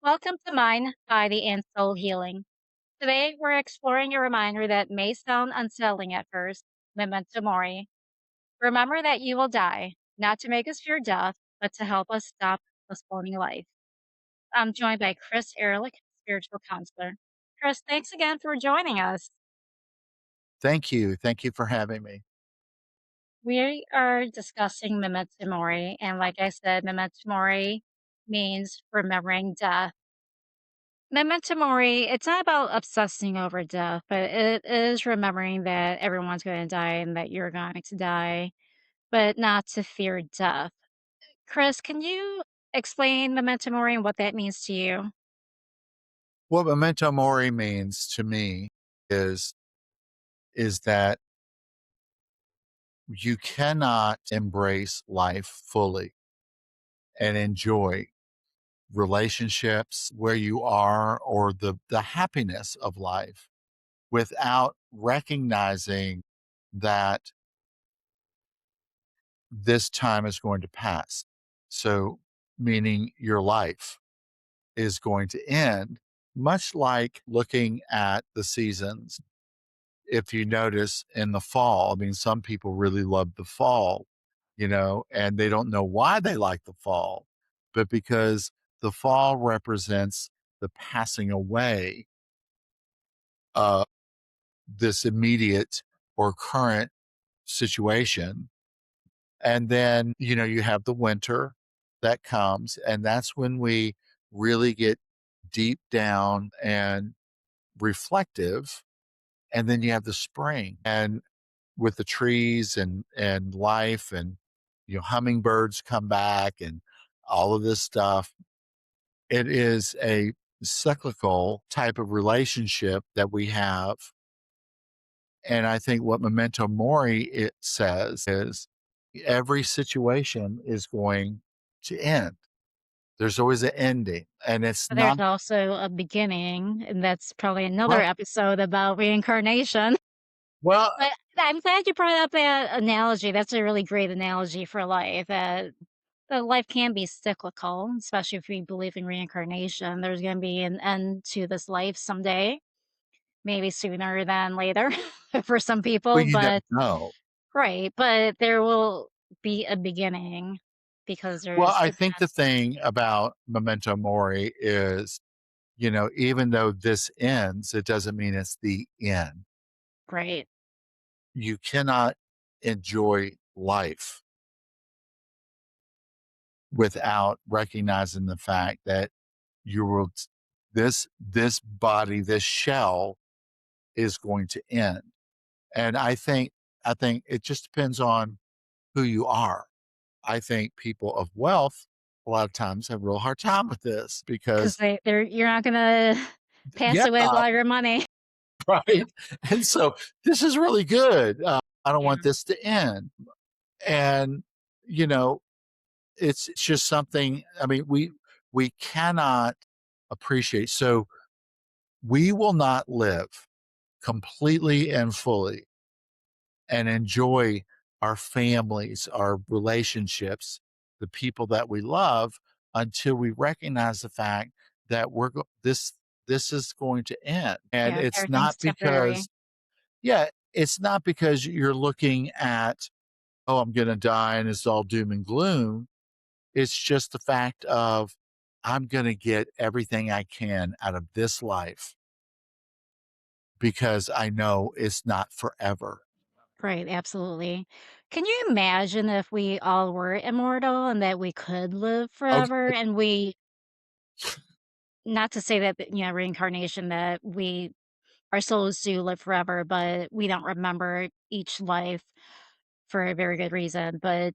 Welcome to Mind, Body, and Soul Healing. Today, we're exploring a reminder that may sound unsettling at first, Memento Mori. Remember that you will die, not to make us fear death, but to help us stop postponing life. I'm joined by Chris Ehrlich, spiritual counselor. Chris, thanks again for joining us. Thank you. Thank you for having me. We are discussing Memento Mori, and like I said, Memento Mori means remembering death. Memento mori, it's not about obsessing over death, but it is remembering that everyone's going to die and that you're going to die, but not to fear death. Chris, can you explain memento mori and what that means to you? What memento mori means to me is is that you cannot embrace life fully and enjoy relationships where you are or the happiness of life without recognizing that this time is going to pass. So meaning your life is going to end, much like looking at the seasons. If you notice in the fall, I mean, some people really love the fall, and they don't know why they like the fall, but because the fall represents the passing away of this immediate or current situation. And then, you have the winter that comes, and that's when we really get deep down and reflective. And then you have the spring and with the trees and life and hummingbirds come back and all of this stuff. It is a cyclical type of relationship that we have. And I think what Memento Mori it says is every situation is going to end. There's always an ending. And it's But there's not also a beginning, and that's probably another right. episode about reincarnation. Well, But I'm glad you brought up that analogy. That's a really great analogy for life. That life can be cyclical, especially if we believe in reincarnation. There's going to be an end to this life someday, maybe sooner than later for some well, people, you never but know. right. But there will be a beginning because Well, there's I think the events, thing about Memento Mori is, even though this ends, it doesn't mean it's the end. right? You cannot enjoy life without recognizing the fact that you will this body, this shell is going to end. And I think it just depends on who you are. I think people of wealth a lot of times have a real hard time with this Because because they're you're not going to pass yeah, away with all your money. right. And so this is really good. I don't Yeah. want this to end. And you know, it's just something. I mean, we cannot appreciate. So we will not live completely and fully and enjoy our families, our relationships, the people that we love until we recognize the fact that this is going to end. And Yeah. it's Everything's not temporary. because yeah, it's not because you're looking at, oh, I'm going to die and it's all doom and gloom. It's just the fact of I'm going to get everything I can out of this life because I know it's not forever. Right, absolutely. Can you imagine if we all were immortal and that we could live forever Okay. and we not to say that, reincarnation that we our souls do live forever, but we don't remember each life for a very good reason. But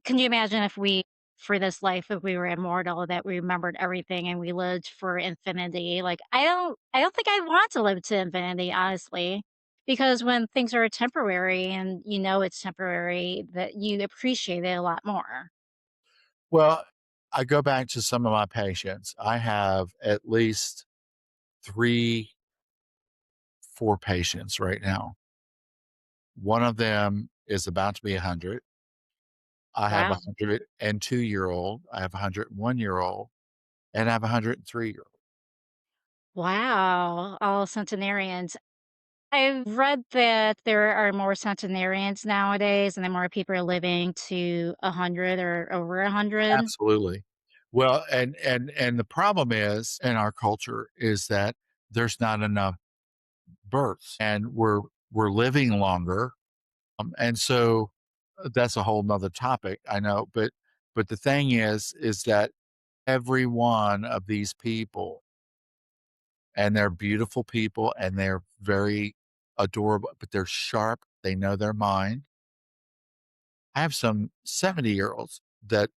can you imagine if we, for this life, if we were immortal, that we remembered everything and we lived for infinity? Like, I don't think I want to live to infinity, honestly, because when things are temporary and you know it's temporary, that you appreciate it a lot more. Well, I go back to some of my patients. I have at least 3, 4 patients right now. One of them is about to be 100. I have a Wow. 102-year-old. I have a 101-year-old. and I have a 103-year-old. Wow, all centenarians. I've read that there are more centenarians nowadays and that more people are living to 100 or over 100. Absolutely. Well, and the problem is in our culture is that there's not enough births, and we're living longer, and so that's a whole nother topic, I know, but the thing is that every one of these people, and they're beautiful people, and they're very adorable, but they're sharp, they know their mind. I have some 70-year-olds that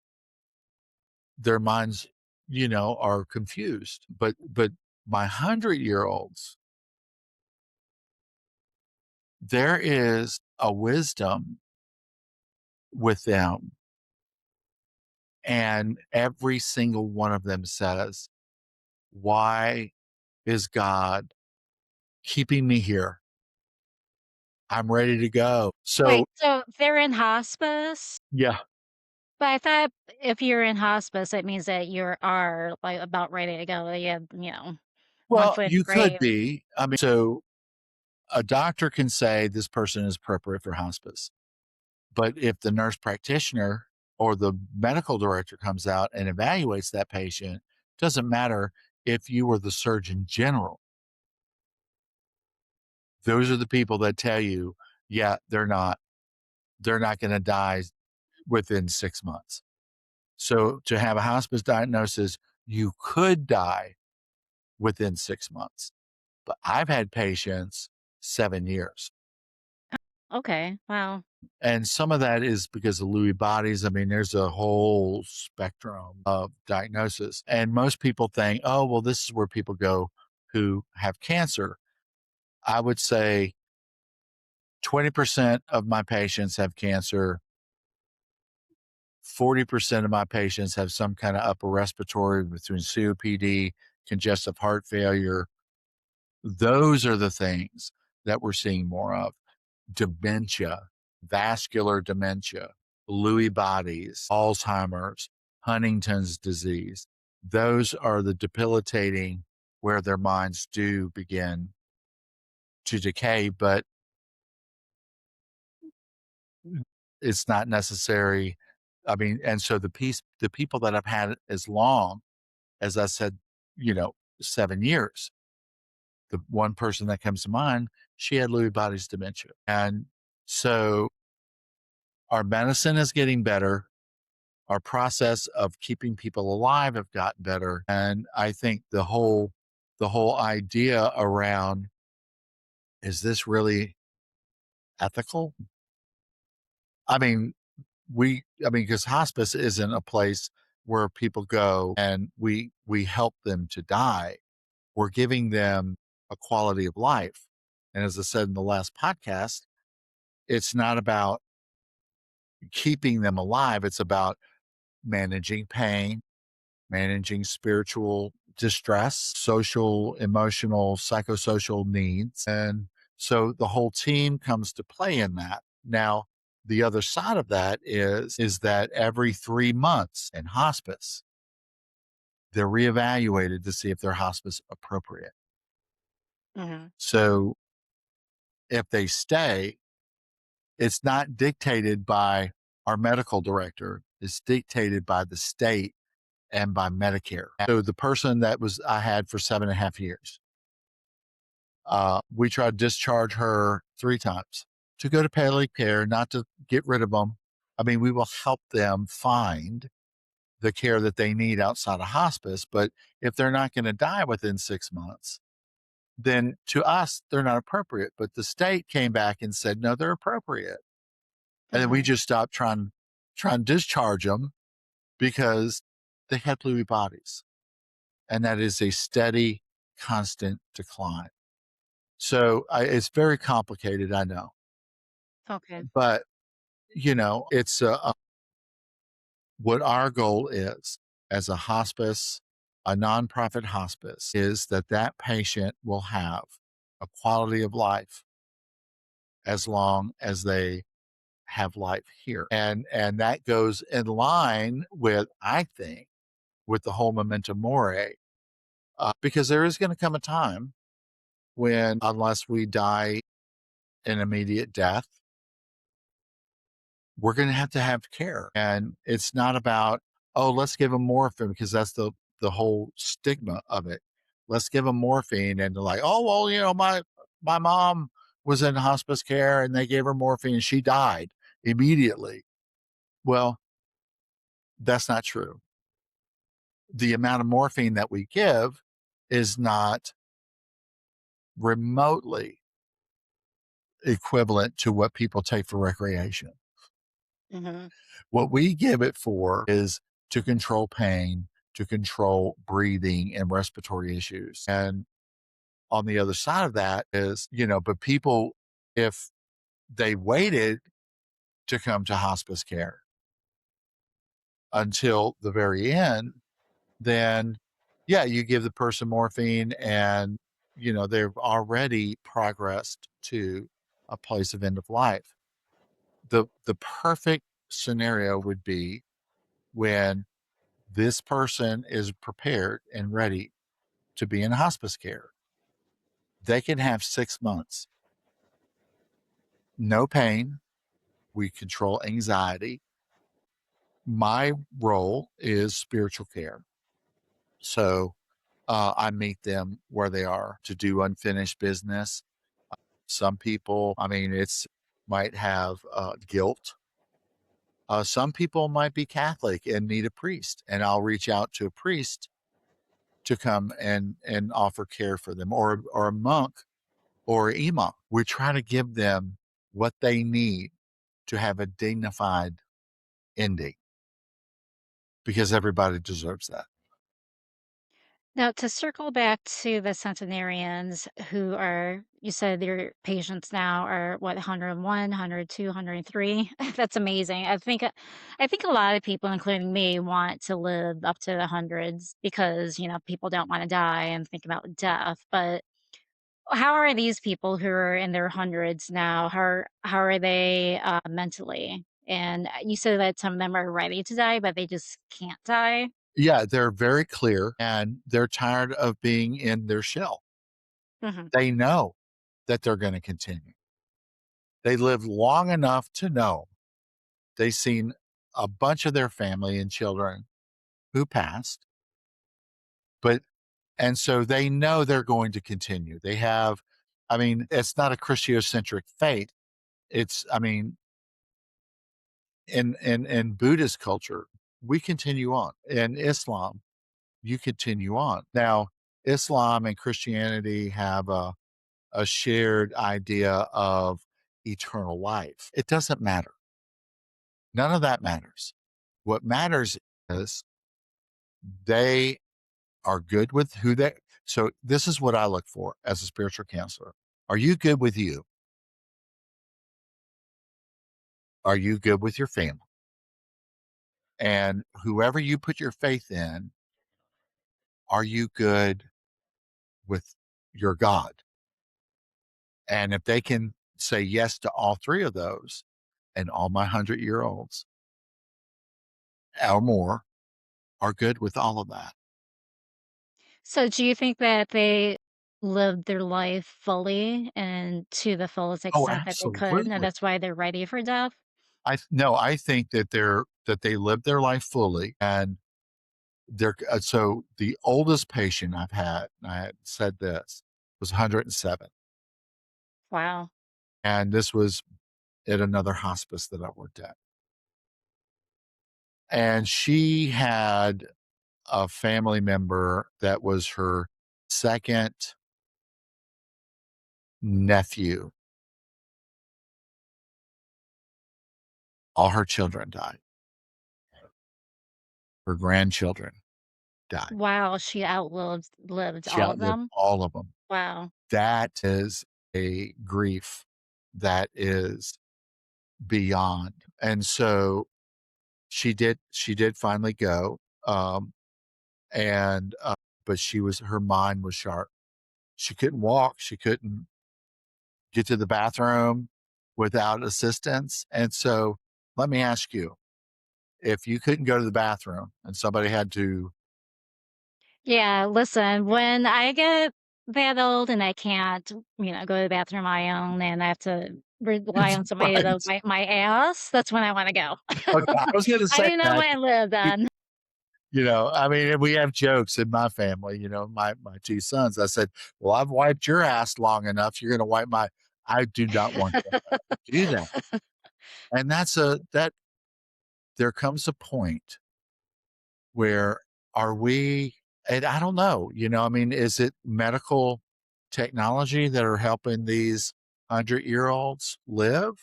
their minds, are confused, but my 100-year-olds, there is a wisdom with them, and every single one of them says, "Why is God keeping me here? I'm ready to go." So Wait, so they're in hospice? yeah. But I thought if you're in hospice, it means that you are, like, about ready to go. You have, one Well, foot in the you could grave. be. I mean, so a doctor can say this person is appropriate for hospice. But if the nurse practitioner or the medical director comes out and evaluates that patient, doesn't matter if you were the surgeon general. Those are the people that tell you, yeah, they're not going to die within 6 months. So to have a hospice diagnosis, you could die within 6 months. But I've had patients 7 years. Okay, wow. And some of that is because of Lewy bodies. I mean, there's a whole spectrum of diagnosis. And most people think, oh, well, this is where people go who have cancer. I would say 20% of my patients have cancer. 40% of my patients have some kind of upper respiratory between COPD, congestive heart failure. Those are the things that we're seeing more of. Dementia, vascular dementia, Lewy bodies, Alzheimer's, Huntington's disease. Those are the debilitating where their minds do begin to decay, but it's not necessary. I mean, and so the people that I've had as long as I said, 7 years, the one person that comes to mind, she had Lewy bodies dementia. And so our medicine is getting better. Our process of keeping people alive have gotten better. And I think the whole idea around, is this really ethical? I mean, because hospice isn't a place where people go and we help them to die. We're giving them a quality of life. And as I said in the last podcast, it's not about keeping them alive. It's about managing pain, managing spiritual distress, social, emotional, psychosocial needs. And so the whole team comes to play in that. Now, the other side of that is that every 3 months in hospice, they're reevaluated to see if they're hospice appropriate. Mhm. So if they stay, it's not dictated by our medical director, it's dictated by the state and by Medicare. So the person that was I had for 7.5 years, we tried to discharge her 3 times to go to palliative care, not to get rid of them. I mean, we will help them find the care that they need outside of hospice, but if they're not going to die within 6 months, then to us, they're not appropriate. But the state came back and said, no, they're appropriate. And then we Mhm. just stopped trying to discharge them because they had Lewy bodies. And that is a steady, constant decline. So it's very complicated, I know, Okay. but it's what our goal is as a hospice, a nonprofit hospice, is that that patient will have a quality of life as long as they have life here, and that goes in line with, I think, with the whole Memento Mori, because there is going to come a time when, unless we die an immediate death, we're going to have care. And it's not about, oh, let's give them morphine, because that's the whole stigma of it. Let's give them morphine, and they're like, oh, well, my mom was in hospice care and they gave her morphine and she died immediately. Well, that's not true. The amount of morphine that we give is not remotely equivalent to what people take for recreation. Mhm. What we give it for is to control pain, to control breathing and respiratory issues. And on the other side of that is, but people, if they waited to come to hospice care until the very end, then yeah, you give the person morphine and, they've already progressed to a place of end of life. The perfect scenario would be when this person is prepared and ready to be in hospice care. They can have 6 months, no pain. We control anxiety. My role is spiritual care. So I meet them where they are to do unfinished business. Some people, I mean, it's might have guilt. Some people might be Catholic and need a priest, and I'll reach out to a priest to come and offer care for them, or a monk or imam. We try to give them what they need to have a dignified ending, because everybody deserves that. Now, to circle back to the centenarians who are, you said their patients now are what, 101, 102, 103. That's amazing. I think a lot of people, including me, want to live up to the hundreds because, people don't want to die and think about death. But how are these people who are in their hundreds now? How are they mentally? And you said that some of them are ready to die, but they just can't die. Yeah, they're very clear and they're tired of being in their shell. Mhm. They know that they're going to continue. They lived long enough to know they've seen a bunch of their family and children who passed, but and so they know they're going to continue. They have, I mean, it's not a Christocentric faith. It's, I mean, in Buddhist culture, we continue on. In Islam, you continue on. Now, Islam and Christianity have a shared idea of eternal life. It doesn't matter. None of that matters. What matters is they are good with who they. So this is what I look for as a spiritual counselor. Are you good with you? Are you good with your family? And whoever you put your faith in, are you good with your God? And if they can say yes to all three of those, and all my 100-year-olds or more are good with all of that. So do you think that they lived their life fully and to the fullest Oh, extent that they could, and absolutely. that's why they're ready for death? No, I think that they live their life fully, and they're so the oldest patient I've had, and I had said this, was 107, Wow. and this was at another hospice that I worked at. And she had a family member that was her second nephew. All her children died. Her grandchildren died. Wow, she outlived She all of outlived them? all of them. Wow. That is a grief that is beyond. And so she did finally go, and, but her mind was sharp. She couldn't walk, she couldn't get to the bathroom without assistance, and so, let me ask you, if you couldn't go to the bathroom and somebody had to Yeah, listen, when I get that old and I can't, go to the bathroom on my own and I have to rely It's on somebody to right. wipe my ass, that's when I wanna go. Okay, I was gonna I say do not that. wanna live then. I mean, we have jokes in my family, my 2 sons. I said, "Well, I've wiped your ass long enough, you're gonna wipe my." I do not want them to do that, and that there comes a point where are we and I don't know, I mean, is it medical technology that are helping these 100-year-olds live?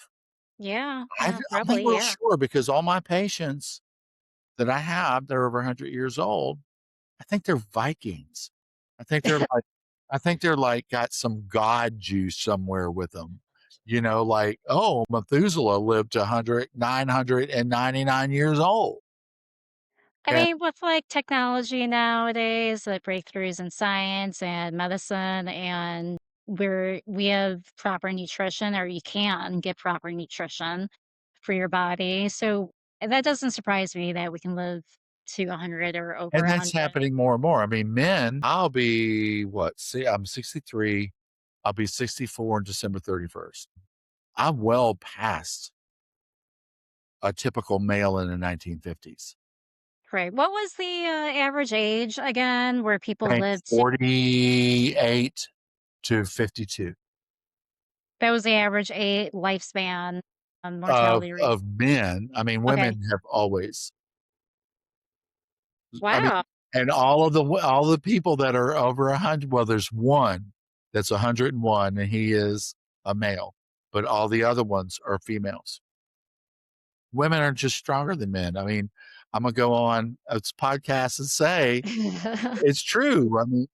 Yeah, yeah, I'm not probably, real yeah. sure because all my patients that I have that are over 100 years old, I think they're Vikings. I think they're like I think they're like got some god juice somewhere with them. Like, oh, Methuselah lived to 999 years old. I And mean, with, like, technology nowadays, the breakthroughs in science and medicine, and where we have proper nutrition, or you can get proper nutrition for your body, so that doesn't surprise me that we can live to 100 or over and that's 100. happening more and more. I mean, men, I'll be what? See, I'm 63. I'll be 64 on December 31st. I'm well past a typical male in the 1950s. Right. What was the, average age again where people Think lived to 48 to 52 that was the average lifespan on of mortality rate? of men. I mean, Okay. women have always I mean, Wow. and all the people that are over 100, well, there's one that's 101, and he is a male, but all the other ones are females. Women are just stronger than men. I mean, I'm gonna go on a podcast and say it's true. I mean,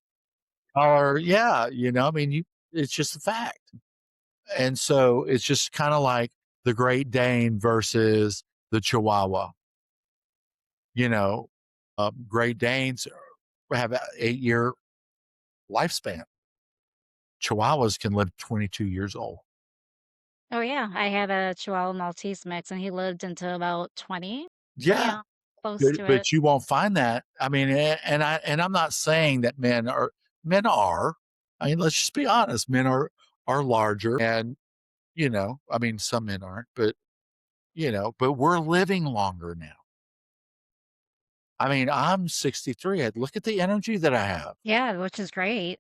or yeah, I mean, it's just a fact. And so it's just kind of like the Great Dane versus the Chihuahua. You know, Great Danes have an 8-year lifespan. Chihuahuas can live 22 years old. Oh, yeah, I had a Chihuahua Maltese mix, and he lived until about 20. Yeah, Yeah, close but to it. but you won't find that. I mean, and I'm not saying that men are. I mean, let's just be honest. Men are larger, and I mean, some men aren't, but we're living longer now. I mean, I'm 63. Look at the energy that I have. Yeah, which is great.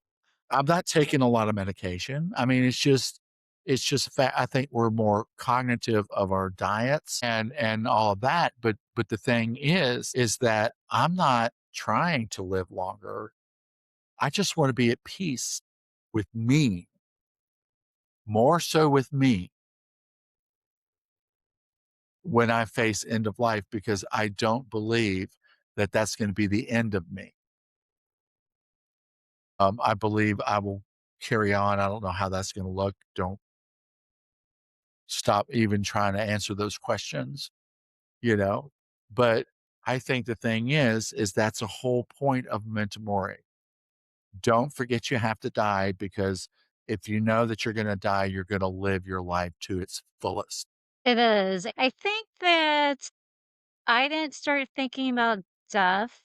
I'm not taking a lot of medication. I mean, it's just a fact. I think we're more cognitive of our diets and all of that. But the thing is that I'm not trying to live longer. I just want to be at peace with me, more so with me when I face end of life because I don't believe that that's going to be the end of me. I believe I will carry on. I don't know how that's going to look. Don't stop even trying to answer those questions, you know? But I think the thing is that's a whole point of Memento Mori. Don't forget you have to die because if you know that you're going to die, you're going to live your life to its fullest. It is. I think that I didn't start thinking about death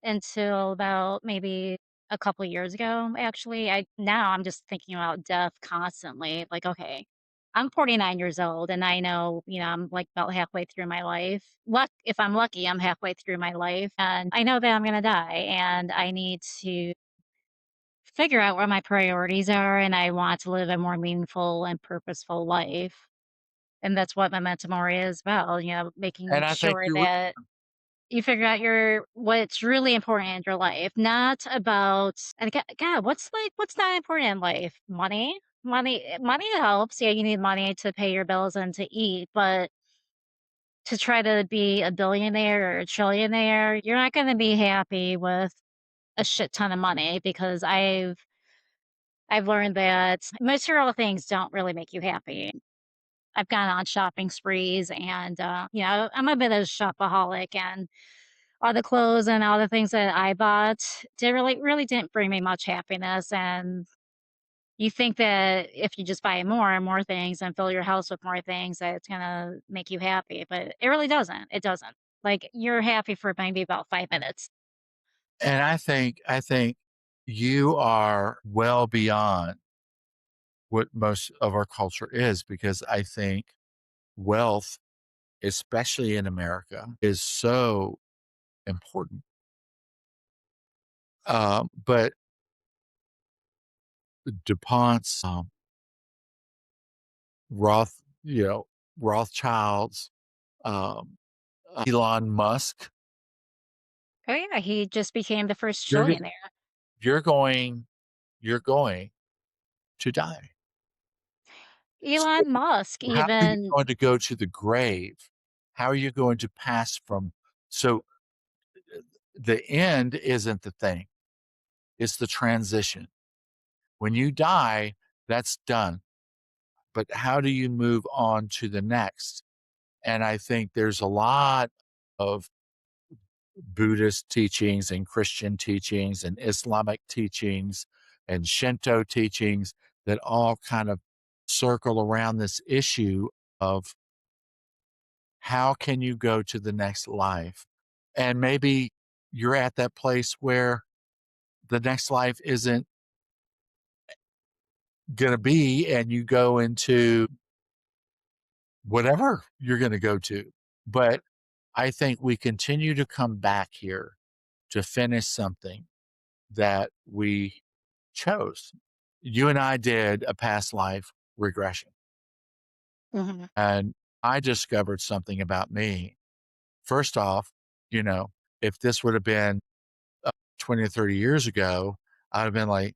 until about maybe a couple years ago, actually. I'm just thinking about death constantly. Like, okay, I'm 49 years old and I know, I'm like about halfway through my life. If I'm lucky, I'm halfway through my life and I know that I'm going to die and I need to figure out what my priorities are and I want to live a more meaningful and purposeful life. And that's what Memento Mori is about, making And I think sure you're that you figure out what's really important in your life, not about and God, what's not important in life? Money? Money helps. Yeah, you need money to pay your bills and to eat, but to try to be a billionaire or a trillionaire, you're not gonna be happy with a shit ton of money because I've learned that material things don't really make you happy. I've gone on shopping sprees and I'm a bit of a shopaholic and all the clothes and all the things that I bought really didn't bring me much happiness, and you think that if you just buy more and more things and fill your house with more things that it's gonna make you happy, but it really doesn't. It doesn't. Like, you're happy for maybe about 5 minutes. And I think you are well beyond what most of our culture is, because I think wealth, especially in America, is so important. But DuPont's, Roth, Rothschilds, um, Elon Musk, Oh, yeah, he just became the first you're go trillionaire. you're going you're going to die. So Elon Musk how are you even going to go to the grave? How are you going to pass from so the end isn't the thing, it's the transition. When you die, that's done, but how do you move on to the next? And I think there's a lot of Buddhist teachings and Christian teachings and Islamic teachings and Shinto teachings that all kind of circle around this issue of how can you go to the next life? And maybe you're at that place where the next life isn't going to be, and you go into whatever you're going to go to. But I think we continue to come back here to finish something that we chose. You and I did a past life regression, Mhm. and I discovered something about me. First off, you know, if this would have been 20 or 30 years ago, I'd have been like,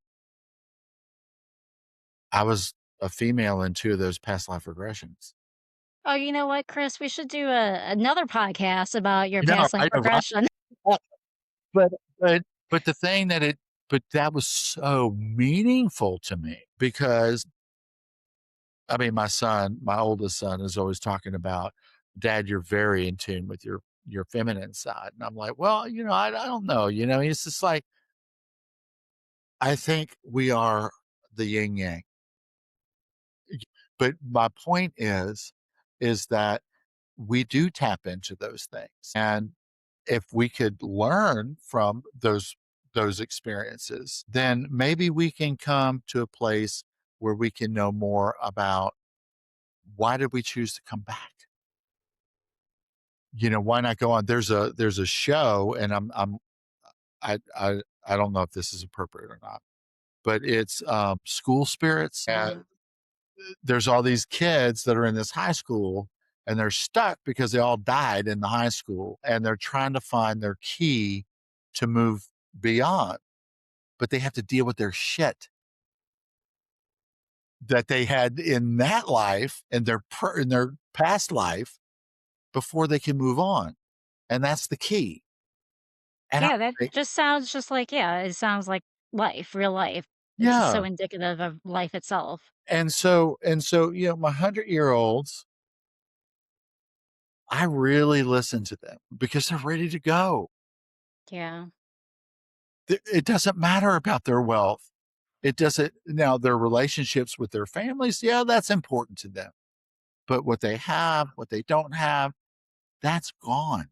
I was a female in two of those past life regressions. Oh, you know what, Chris? We should do another podcast about your You know, past life I know, right? regression. But but but the thing that it but that was so meaningful to me because, I mean, my oldest son is always talking about, "Dad, you're very in tune with your feminine side." And I'm like, "Well, I don't know." It's just like, I think we are the yin yang. But my point is that we do tap into those things. And if we could learn from those experiences, then maybe we can come to a place where we can know more about why did we choose to come back? Why not go on? There's a show, and I don't know if this is appropriate or not, but it's School Spirits. And Uh, there's all these kids that are in this high school, and they're stuck because they all died in the high school, and they're trying to find their key to move beyond, but they have to deal with their shit that they had in that life and in their past life before they can move on, and that's the key. And I'm yeah, that like, just sounds just like yeah, it sounds like life, real life. It's just so yeah. indicative of life itself. And so, my 100-year-olds, I really listen to them because they're ready to go. Yeah. It doesn't matter about their wealth. It doesn't now their relationships with their families, yeah, that's important to them. But what they have, what they don't have, that's gone.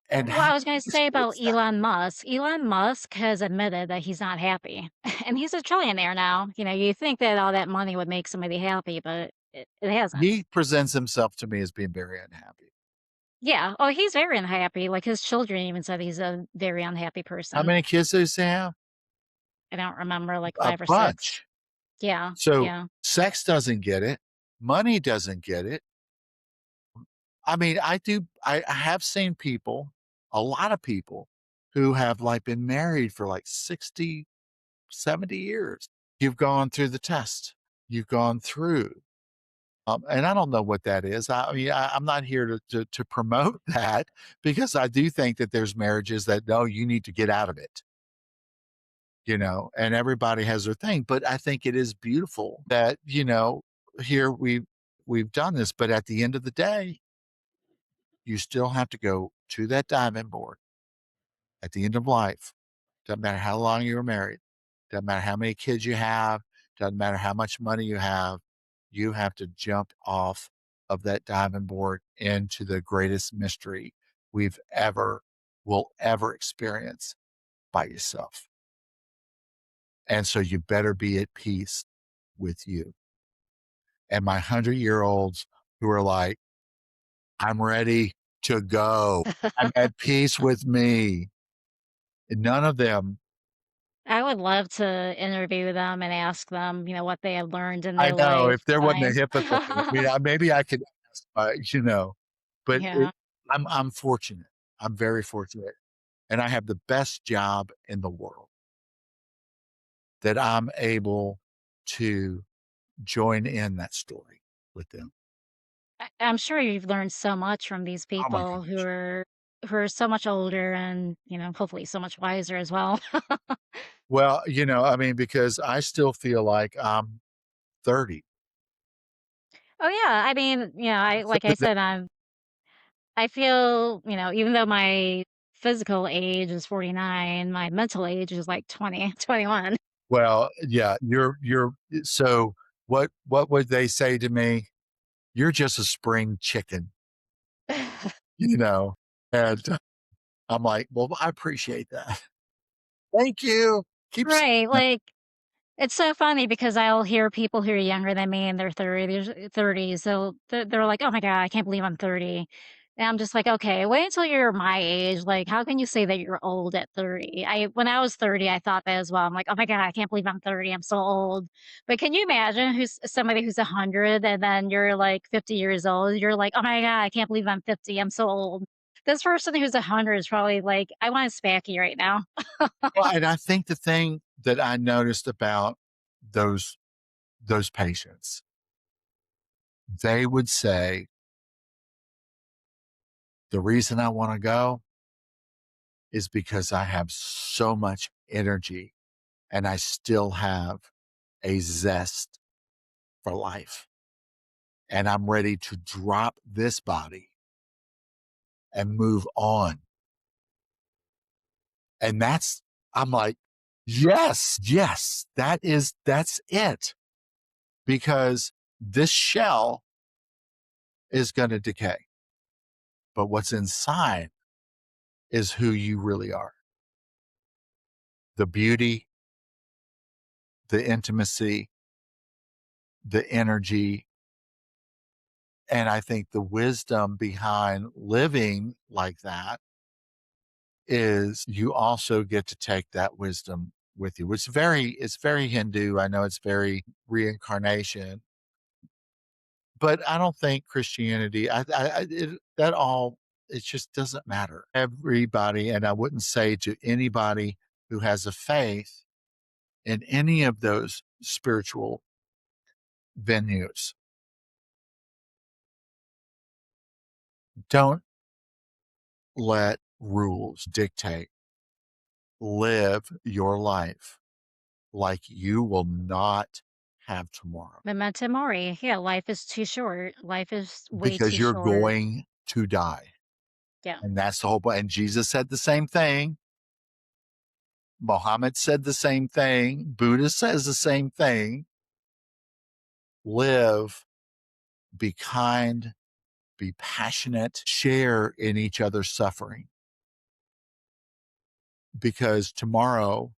And Well, how I do was gonna you say about fix that? Elon Musk. Elon Musk has admitted that he's not happy, and he's a trillionaire now. You know, you think that all that money would make somebody happy, but it hasn't. He presents himself to me as being very unhappy. Yeah. Oh, he's very unhappy. Like his children even said he's a very unhappy How person. many kids does he have? I don't remember, like A 5 or 6. bunch. Yeah, So, yeah. sex doesn't get it, money doesn't get it. I mean, I have seen people, a lot of people, who have, like, been married for, like, 60, 70 years. You've gone through the test. You've gone through. And I don't know what that is. I mean, I'm not here to promote that, because I do think that there's marriages that, no, you need to get out of it, and everybody has their thing. But I think it is beautiful that, here we've done this, but at the end of the day, you still have to go to that diamond board at the end of life. Doesn't matter how long you were married. Doesn't matter how many kids you have. Doesn't matter how much money you have. You have to jump off of that diamond board into the greatest mystery we've ever will ever experience. by yourself. And so you better be at peace with you. And my 100-year-olds who are like, I'm ready to go. I'm at peace with me. None of them. I would love to interview them and ask them, what they have learned in I their know if there wasn't a lifetime. HIPAA thing, I mean, maybe I could ask, but Yeah. I'm fortunate. I'm very fortunate, and I have the best job in the world that I'm able to join in that story with them. I'm sure you've learned so much from these Oh my people who gosh. are so much older and, hopefully so much wiser as well. Well, I mean, because I still feel like I'm 30. Oh, yeah, I mean, I So like I that said, I feel, even though my physical age is 49, my mental age is like 20, 21. well, yeah, you're so what would they say to me? "You're just a spring chicken," you know? And I'm like, "Well, I appreciate that. Thank you. Keep saying Right, that." like, it's so funny because I'll hear people who are younger than me in their 30s, they're like, "Oh my god, I can't believe I'm 30." And I'm just like, "Okay, wait until you're my age, like, how can you say that you're old at 30?" I When I was 30, I thought that as well. I'm like, "Oh my god, I can't believe I'm 30, I'm so old." But can you imagine who's somebody who's 100 and then you're, like, 50 years old, you're like, "Oh my god, I can't believe I'm 50, I'm so old." This person who's 100 is probably like, "I wanna smack you right now." Well, and I think the thing that I noticed about those those patients, they would say, "The reason I wanna go is because I have so much energy and I still have a zest for life. And I'm ready to drop this body and move on." And I'm like, yes, yes, that's it. Because this shell is going to decay, but what's inside is who you really are: the beauty, the intimacy, the energy. And I think the wisdom behind living like that is you also get to take that wisdom with you. It's very Hindu. I know it's very reincarnation, but I don't think Christianity, that all, it just doesn't matter. Everybody, and I wouldn't say to anybody who has a faith in any of those spiritual venues, don't let rules dictate. Live your life like you will not have tomorrow, Memento Mori. Yeah, life is too short. Life is way because too you're short. going to die. Yeah. And that's the whole point. And Jesus said the same thing. Mohammed said the same thing. Buddha says the same thing. Live, be kind, be passionate, share in each other's suffering, because tomorrow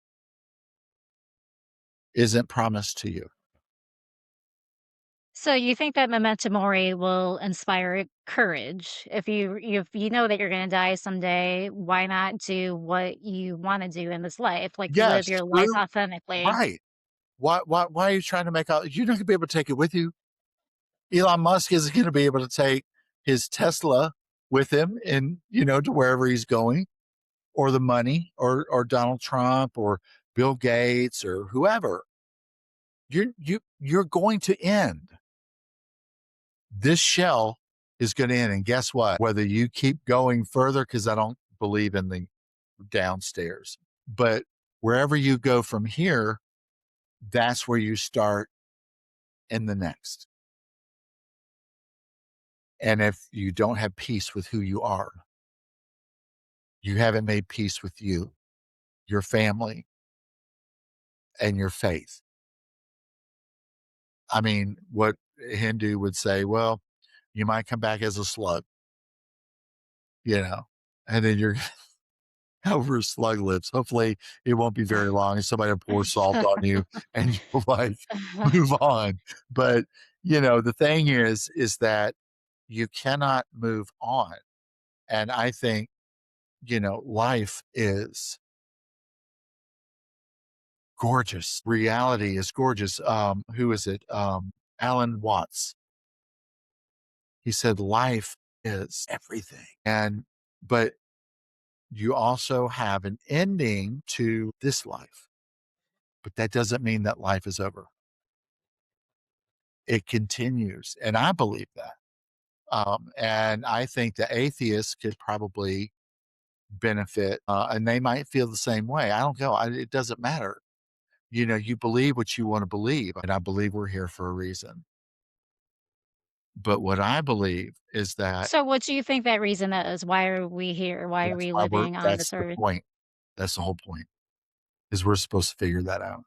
isn't promised to you. So you think that Memento Mori will inspire courage? If you know that you're going to die someday, why not do what you want to do in this life? Like live Yes, your life screw authentically. right. Why are you trying to make out you're not gonna be able to take it with you? Elon Musk isn't gonna be able to take his Tesla with him and, to wherever he's going, or the money, or Donald Trump, or Bill Gates, or whoever. You're going to end. This shell is gonna end, and guess what? Whether you keep going further, because I don't believe in the downstairs, but wherever you go from here, that's where you start in the next. And if you don't have peace with who you are, you haven't made peace with you, your family, and your faith. I mean, what a Hindu would say, well, you might come back as a slug, you know, and then you're over slug lips. Hopefully, it won't be very long and somebody will pour salt on you and you'll, like, move on. But, the thing is that you cannot move on, and I think, life is gorgeous. Reality is gorgeous. Who is it? Alan Watts. He said, "Life is everything." But you also have an ending to this life, but that doesn't mean that life is over. It continues, and I believe that. And I think the atheists could probably benefit, and they might feel the same way. I don't know. It doesn't matter. You believe what you want to believe, and I believe we're here for a reason. But what I believe is that So what do you think that reason is? Why are we here? Why are we living on that's this the earth? point. That's the whole point, is we're supposed to figure that out.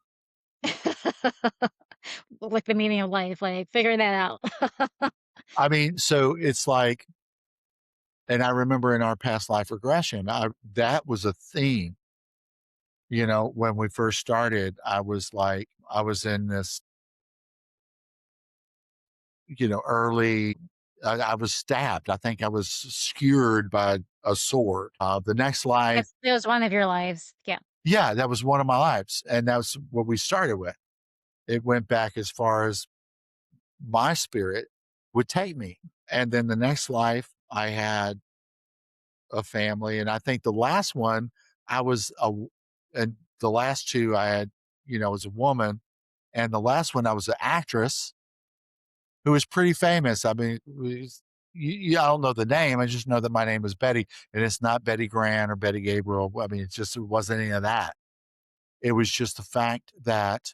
Like the meaning of life, like figure that out. I mean, so it's like, and I remember in our past life regression, that was a theme. When we first started, I was in this, early, I was stabbed. I think I was skewered by a sword. The next life, It was one of your lives. Yeah. yeah, that was one of my lives. And that was what we started with. It went back as far as my spirit would take me. And then the next life, I had a family. And I think the last one, I was and the last two I had, was a woman. And the last one, I was an actress who was pretty famous. I mean, I don't know the name. I just know that my name was Betty, and it's not Betty Grant or Betty Gabriel. I mean, it wasn't any of that. It was just the fact that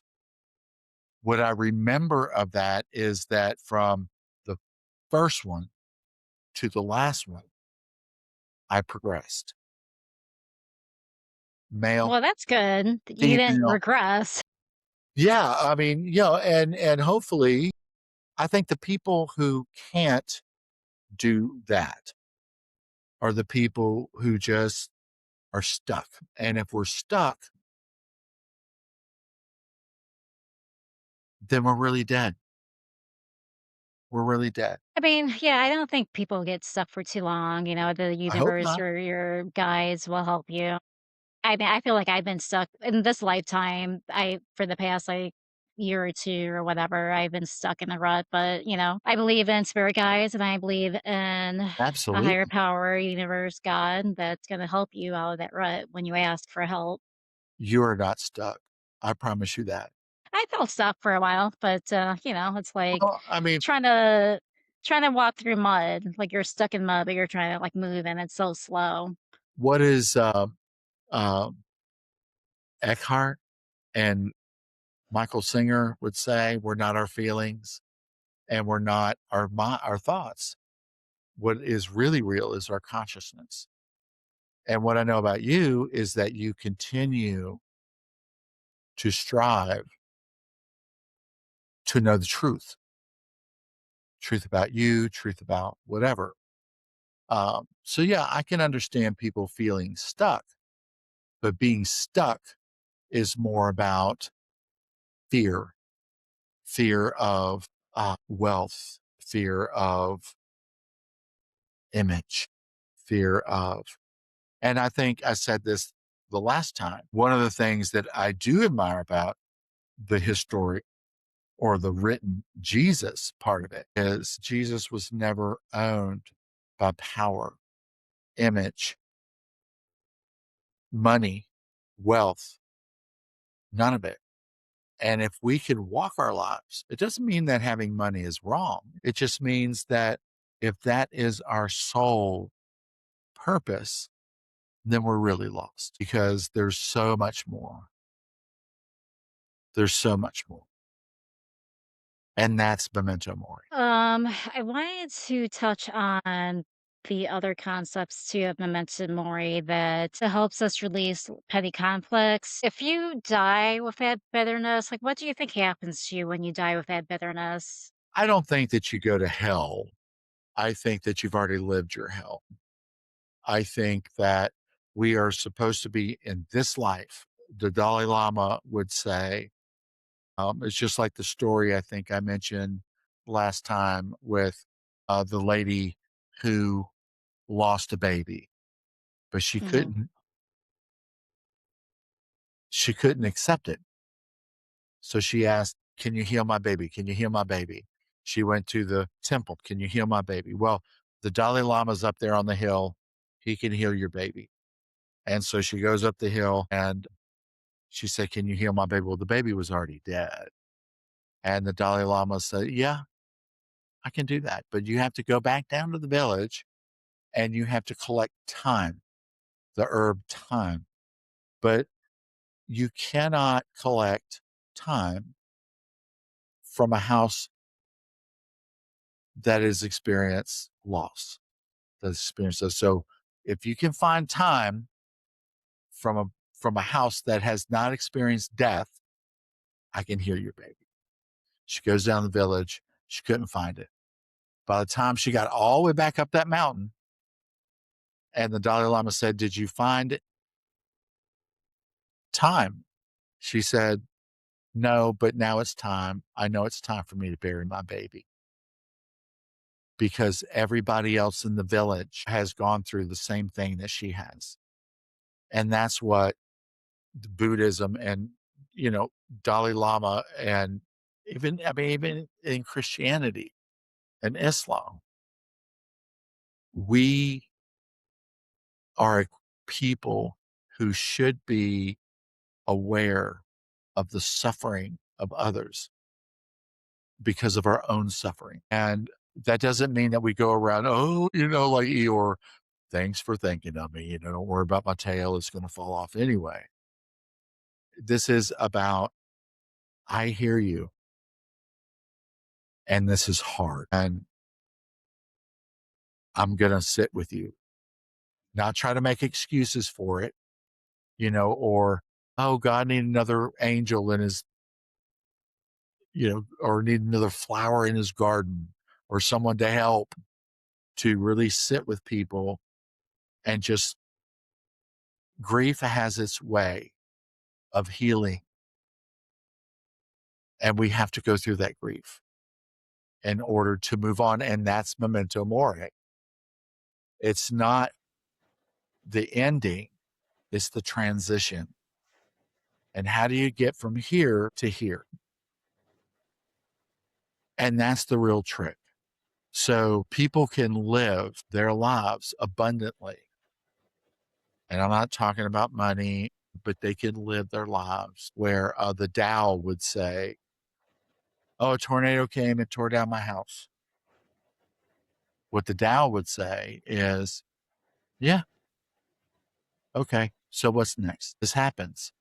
what I remember of that is that from the first one to the last one, I progressed. Male, Well, that's good that you didn't female. regress. Yeah, I mean, and hopefully, I think the people who can't do that are the people who just are stuck. And if we're stuck, then we're really dead. We're really dead. I mean, yeah, I don't think people get stuck for too long. The I hope universe not. or your guides will help you. I mean, I feel like I've been stuck in this lifetime. For the past like year or two or whatever, I've been stuck in the rut. But I believe in spirit guides and I believe in a higher Absolutely. power, universe, God that's going to help you out of that rut when you ask for help. You are not stuck. I promise you that. I felt stuck for a while, but it's like Well, I mean, trying to trying to walk through mud. Like you're stuck in mud, but you're trying to like move, and it's so slow. what is um, Eckhart and Michael Singer would say? We're not our feelings, and we're not our thoughts. What is really real is our consciousness. And what I know about you is that you continue to strive to know the truth about you, truth about whatever. So yeah, I can understand people feeling stuck, but being stuck is more about fear, fear of wealth, fear of image, fear of, and I think I said this the last time. One of the things that I do admire about the historic or the written Jesus part of it is Jesus was never owned by power, image, money, wealth, none of it. And if we can walk our lives, it doesn't mean that having money is wrong. It just means that if that is our sole purpose, then we're really lost because there's so much more. There's so much more. And that's memento mori. I wanted to touch on the other concepts too of memento mori that helps us release petty conflicts. If you die with that bitterness, like what do you think happens to you when you die with that bitterness? I don't think that you go to hell. I think that you've already lived your hell. I think that We are supposed to be in this life. The Dalai Lama would say, it's just like the story I think I mentioned last time with the lady who lost a baby, but Mhm. she couldn't accept it. So she asked, "Can you heal my baby? Can you heal my baby?" She went to the temple, "Can you heal my baby?" Well, the Dalai Lama's up there on the hill. He can heal your baby. And so she goes up the hill and she said, "Can you heal my baby?" Well, the baby was already dead. And the Dalai Lama said, "Yeah, I can do that. But you have to go back down to the village and you have to collect thyme, the herb thyme. But you cannot collect thyme from a house that has experienced loss, that's experienced this. So if you can find thyme from a house that has not experienced death, I can heal your baby." She goes down the village. She couldn't find it. By the time she got all the way back up that mountain, and the Dalai Lama said, "Did you find thyme?" She said, "No, but now it's time. I know it's time for me to bury my baby because everybody else in the village has gone through the same thing that she has." And that's what Buddhism and, you know, Dalai Lama and even, I mean, even in Christianity and Islam, we are a people who should be aware of the suffering of others because of our own suffering. And that doesn't mean that we go around, "Oh, like Eeyore, thanks for thinking of me. Don't worry about my tail. It's going to fall off anyway." This is about, I hear you, and this is hard. And I'm going to sit with you, not try to make excuses for it, or, "Oh, God need another angel in his, or need another flower in his garden or someone to help," to really sit with people and just, grief has its way of healing, and we have to go through that grief in order to move on. And that's memento mori. It's not the ending, it's the transition. And how do you get from here to here? And that's the real trick. So people can live their lives abundantly. And I'm not talking about money, but they can live their lives where the Tao would say, "Oh, a tornado came and tore down my house." What the Tao would say is, "Yeah, okay, so what's next? This happens.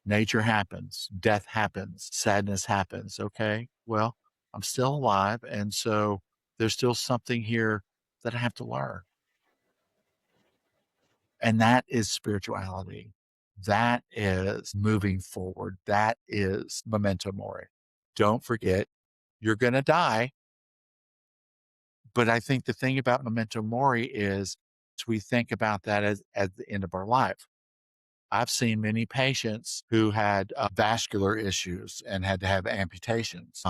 Nature happens. Death happens. Sadness happens. Okay, well, I'm still alive. And so there's still something here that I have to learn." And that is spirituality. That is moving forward. That is memento mori. Don't forget, you're going to die. But I think the thing about memento mori is we think about that as the end of our life. I've seen many patients who had vascular issues and had to have amputations,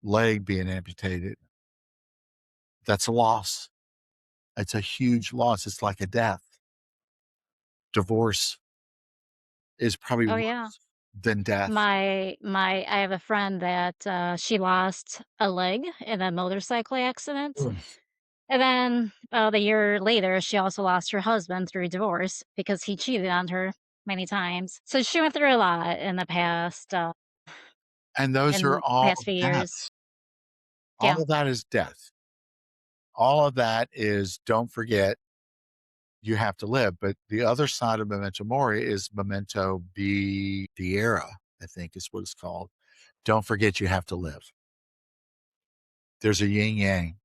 leg being amputated. That's a loss. It's a huge loss. It's like a death. Divorce is probably Oh, yeah. worse than death. I have a friend that, she lost a leg in a motorcycle accident, Mm. and then, the year later, she also lost her husband through divorce because he cheated on her many times. So she went through a lot And those are in the all past few years. deaths. Yeah. All of that is death. All of that is, don't forget, you have to live. But the other side of memento mori is memento era, I think is what it's called. Don't forget you have to live. There's a yin yang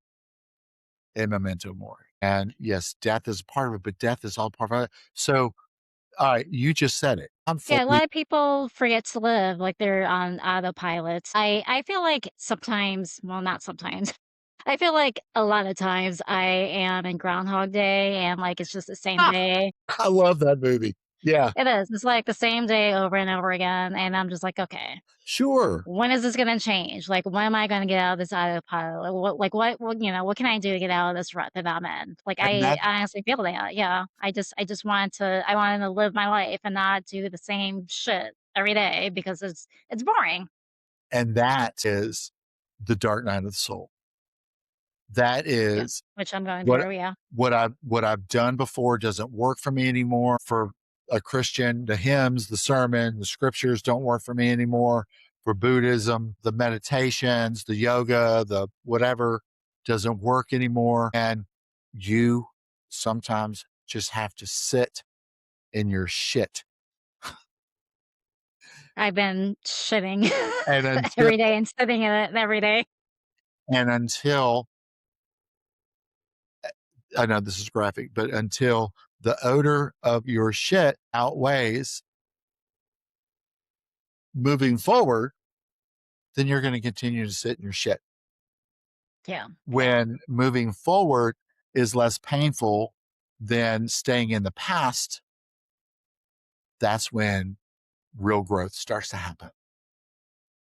in memento mori. And yes, death is part of it, but death is all part of it. So, all right, you just said it. I'm Yeah, a fully lot of people forget to live, like, they're on autopilot. I feel like sometimes, well, not sometimes. I feel like a lot of times I am in Groundhog Day and, like, it's just the same Ah, day. I love that movie. Yeah, It is. It's like the same day over and over again, and I'm just like, "Okay, sure. when is this gonna change? Like, when am I gonna get out of this autopilot? What can I do to get out of this rut that I'm in?" Like, And I honestly feel that, yeah. I wanted to live my life and not do the same shit every day because it's boring. that is the dark night of the soul. That Yeah, is which I'm going what through, yeah. I've done before doesn't work for me anymore. For a Christian, the hymns, the sermon, the scriptures don't work for me anymore. For Buddhism, the meditations, the yoga, the whatever doesn't work anymore. And you sometimes just have to sit in your shit. I've been shitting And until every day and sitting in it every day. and until I know this is graphic, but until the odor of your shit outweighs moving forward, then you're going to continue to sit in your shit. Yeah, yeah. When moving forward is less painful than staying in the past, that's when real growth starts to happen.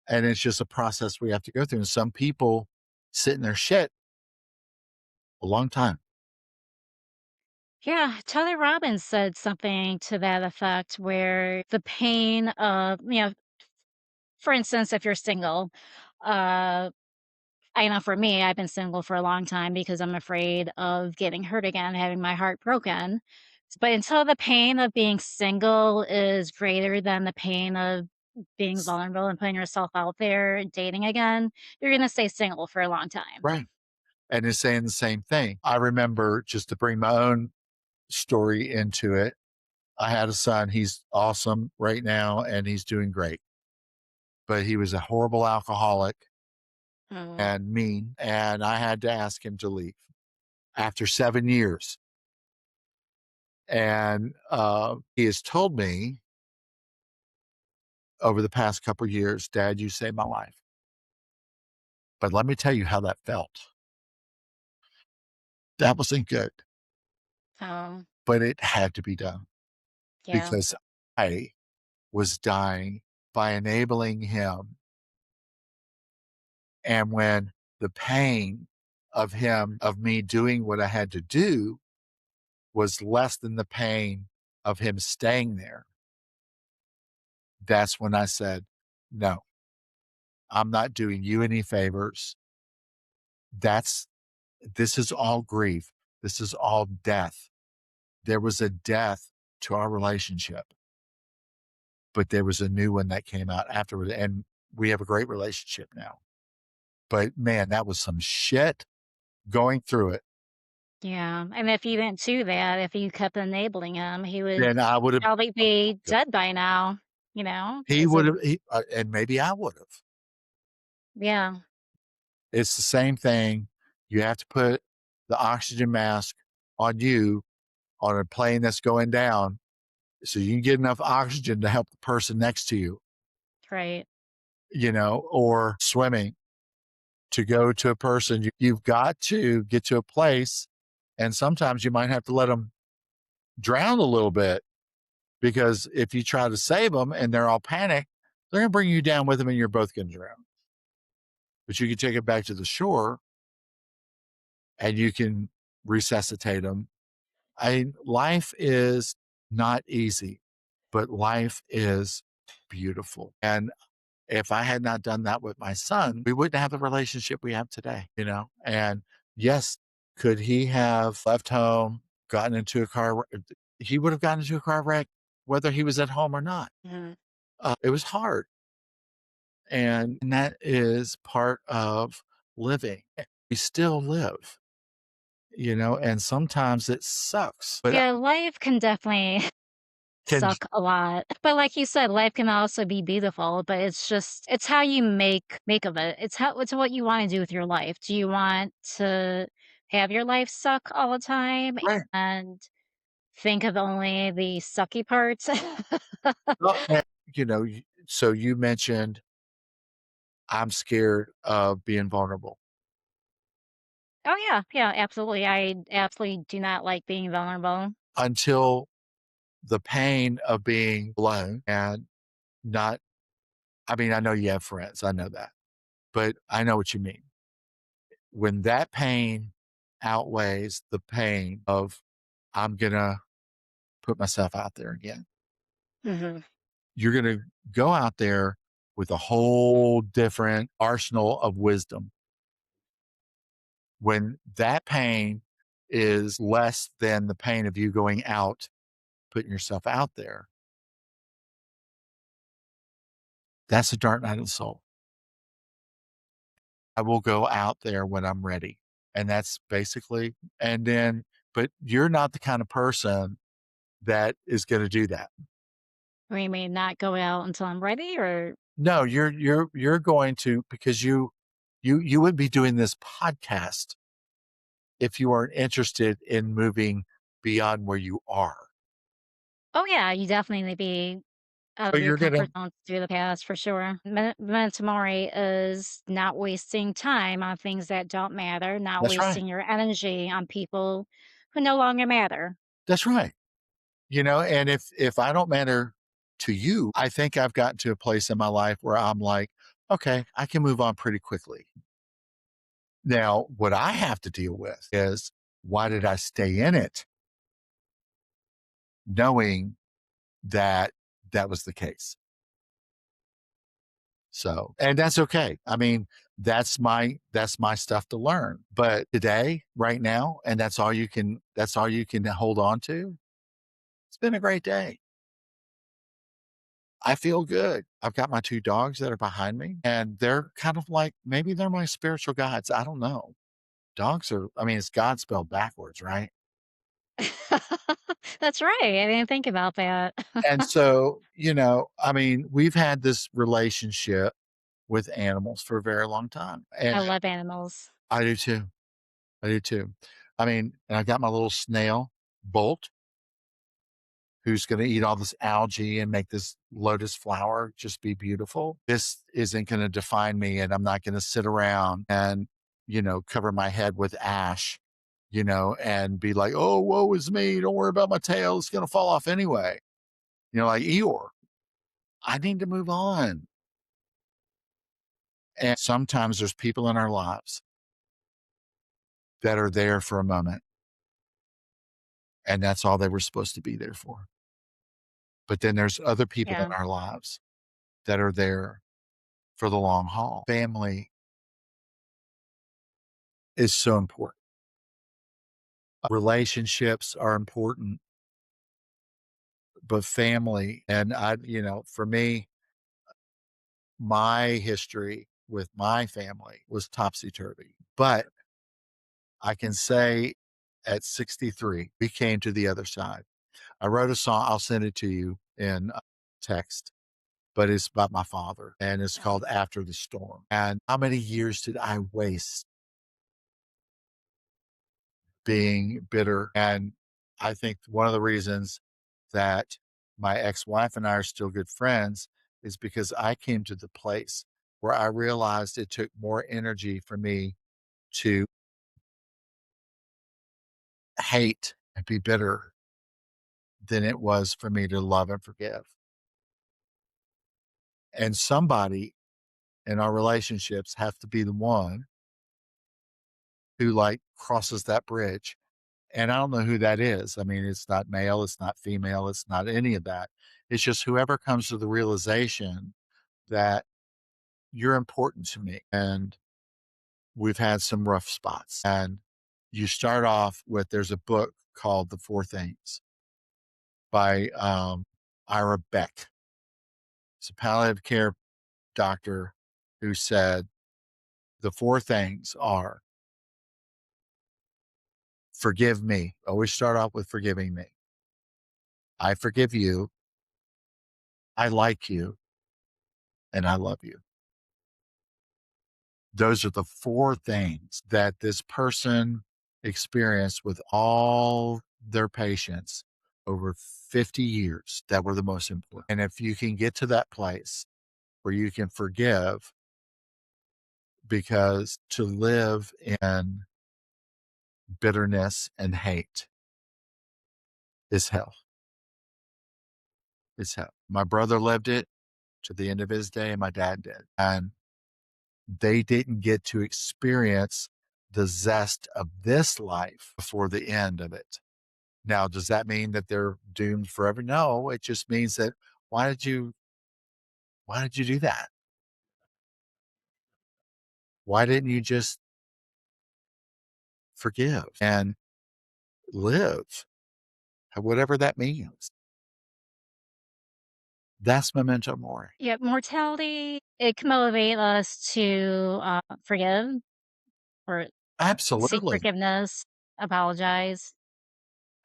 And it's just a process we have to go through. And some people sit in their shit a long time. Yeah, Tony Robbins said something to that effect where the pain of, for instance, if you're single, uh, I know for me, I've been single for a long time because I'm afraid of getting hurt again, having my heart broken. But until the pain of being single is greater than the pain of being vulnerable and putting yourself out there, dating again, you're going to stay single for a long time. Right. And is saying the same thing. I remember, just to bring my own story into it, I had a son. He's awesome right now and he's doing great. But he was a horrible alcoholic Mm. and mean. And I had to ask him to leave after 7 years. And he has told me over the past couple of years, Dad, you saved my life. But let me tell you how that felt. That wasn't good, So, but it had to be done yeah. because I was dying by enabling him. And when the pain of me doing what I had to do was less than the pain of him staying there, that's when I said, no, I'm not doing you any favors. That's This is all grief. This is all death. There was a death to our relationship, but there was a new one that came out afterward. And we have a great relationship now. But man, that was some shit going through it. Yeah, and if you didn't do that, if you kept enabling him, he would Then I would have, probably be dead by now, he is would it have, and maybe I would have. yeah, It's the same thing. You have to put the oxygen mask on you on a plane that's going down so you can get enough oxygen to help the person next to you, right. or swimming to go to a person. You've got to get to a place, and sometimes you might have to let them drown a little bit because if you try to save them and they're all panicked, they're going to bring you down with them and you're both going to drown. But you can take it back to the shore and you can resuscitate them. Life is not easy, but life is beautiful. And if I had not done that with my son, we wouldn't have the relationship we have today. And yes, could he have left home, gotten into a car? He would have gotten into a car wreck whether he was at home or not. Mhm. It was hard. And that is part of living. We still live, and sometimes it sucks. But I Yeah, life can definitely can suck a lot, but like you said, life can also be beautiful, but it's how you make of it. It's what you wanna do with your life. Do you want to have your life suck all the time right. and think of only the sucky parts? Well, so you mentioned I'm scared of being vulnerable. Oh, yeah, yeah, absolutely. I absolutely do not like being vulnerable. until the pain of being alone and not I mean, I know you have friends, I know that, but I know what you mean. When that pain outweighs the pain of, "I'm gonna put myself out there again," Mhm. you're gonna go out there with a whole different arsenal of wisdom. When that pain is less than the pain of you going out, putting yourself out there, that's a dark night of the soul. I will go out there when I'm ready. And that's basically and then but you're not the kind of person that is gonna do that. What do you mean not go out until I'm ready or No, you're going to because you would be doing this podcast if you weren't interested in moving beyond where you are. oh, yeah, you definitely need to be out So of your you're gonna comfort zone through the past for sure. Memento Mori is not wasting time on things that don't matter, not That's right. wasting your energy on people who no longer matter. That's right. And if I don't matter to you, I think I've gotten to a place in my life where I'm like, "Okay, I can move on pretty quickly." Now, what I have to deal with is, why did I stay in it knowing that that was the case? So, and that's okay. I mean, that's my stuff to learn. But today, right now, and that's all you can hold on to. It's been a great day. I feel good. I've got my 2 dogs that are behind me, and they're kind of like maybe they're my spiritual guides. I don't know. Dogs are I mean, it's God spelled backwards, right? That's right. I didn't think about that. And so, I mean, we've had this relationship with animals for a very long time, and I love animals. I do too. I do too. I mean, and I got my little snail, Bolt, who's gonna eat all this algae and make this lotus flower just be beautiful. This isn't gonna define me, and I'm not gonna sit around and, cover my head with ash, and be like, "Oh, woe is me. Don't worry about my tail. It's gonna fall off anyway." Like Eeyore. I need to move on. And sometimes there's people in our lives that are there for a moment, and that's all they were supposed to be there for. But then there's other people in Yeah, our lives that are there for the long haul. Family is so important. Relationships are important, but family and for me, my history with my family was topsy-turvy. But I can say at 63, we came to the other side. I wrote a song, I'll send it to you in text, but it's about my father and it's called After the Storm. And how many years did I waste being bitter? And I think one of the reasons that my ex-wife and I are still good friends is because I came to the place where I realized it took more energy for me to hate and be bitter than it was for me to love and forgive. And somebody in our relationships have to be the one who like crosses that bridge. And I don't know who that is. I mean, it's not male, it's not female, it's not any of that. It's just whoever comes to the realization that you're important to me and we've had some rough spots. And you start off with there's a book called The Four Things by Ira Beck. It's a palliative care doctor who said the four things are forgive me. Always start off with forgiving me. I forgive you. I like you and I love you. Those are the four things that this person experienced with all their patients over 50 years that were the most important. And if you can get to that place where you can forgive, because to live in bitterness, and hate is hell. It's hell. My brother lived it to the end of his day, and my dad did. And they didn't get to experience the zest of this life before the end of it. Now, does that mean that they're doomed forever? No, it just means that why did you why did you do that? Why didn't you just forgive and live? Whatever that means. That's memento mori. Yeah, mortality, it can motivate us to, forgive or seek Absolutely. forgiveness, apologize,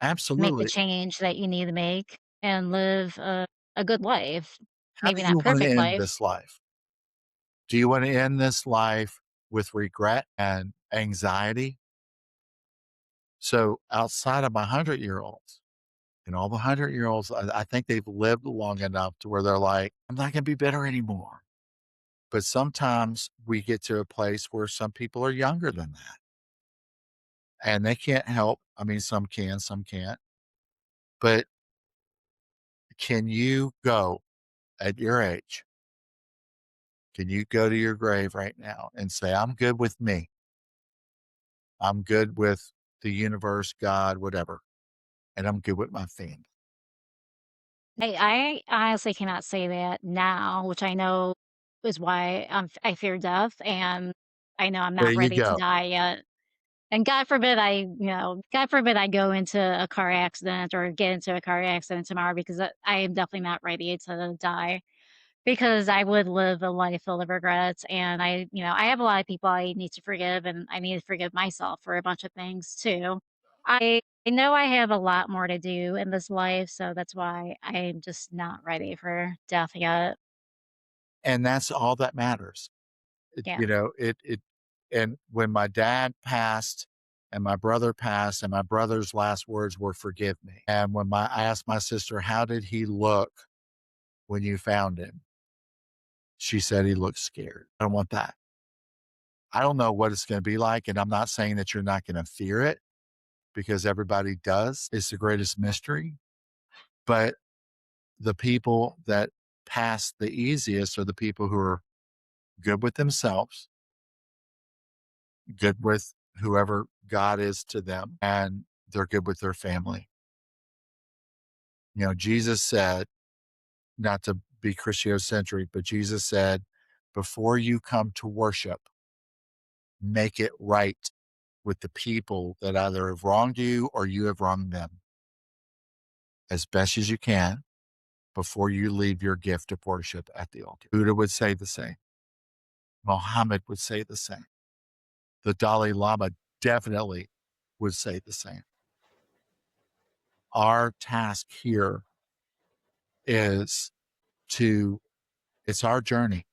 make the Absolutely. change that you need to make, and live a good life. How Maybe do not you want to perfect end life. this life? Do you want to end this life with regret and anxiety? So outside of my 100-year-olds and all the 100-year-olds, I think they've lived long enough to where they're like, I'm not going to be bitter anymore. But sometimes we get to a place where some people are younger than that and they can't help. I mean, some can, some can't. But can you go at your age? Can you go to your grave right now and say, I'm good with me? I'm good with the universe, God, whatever, and I'm good with my family. I honestly cannot say that now, which I know is why I fear death, and I know I'm There not you ready to go. die yet. And God forbid I go into a car accident or get into a car accident tomorrow because I am definitely not ready to die because I would live a life full of regrets. And I have a lot of people I need to forgive and I need to forgive myself for a bunch of things too. I know I have a lot more to do in this life. So that's why I'm just not ready for death yet. And that's all that matters. Yeah. It and when my dad passed and my brother passed and my brother's last words were forgive me. And when my I asked my sister, how did he look when you found him? She said he looked scared. I don't want that. I don't know what it's going to be like. And I'm not saying that you're not going to fear it because everybody does. It's the greatest mystery. But the people that pass the easiest are the people who are good with themselves, good with whoever God is to them, and they're good with their family. Jesus said, not to be Christocentric, but Jesus said, before you come to worship, make it right with the people that either have wronged you or you have wronged them as best as you can before you leave your gift of worship at the altar. Buddha would say the same. Mohammed would say the same. The Dalai Lama definitely would say the same. Our task here is to, it's our journey.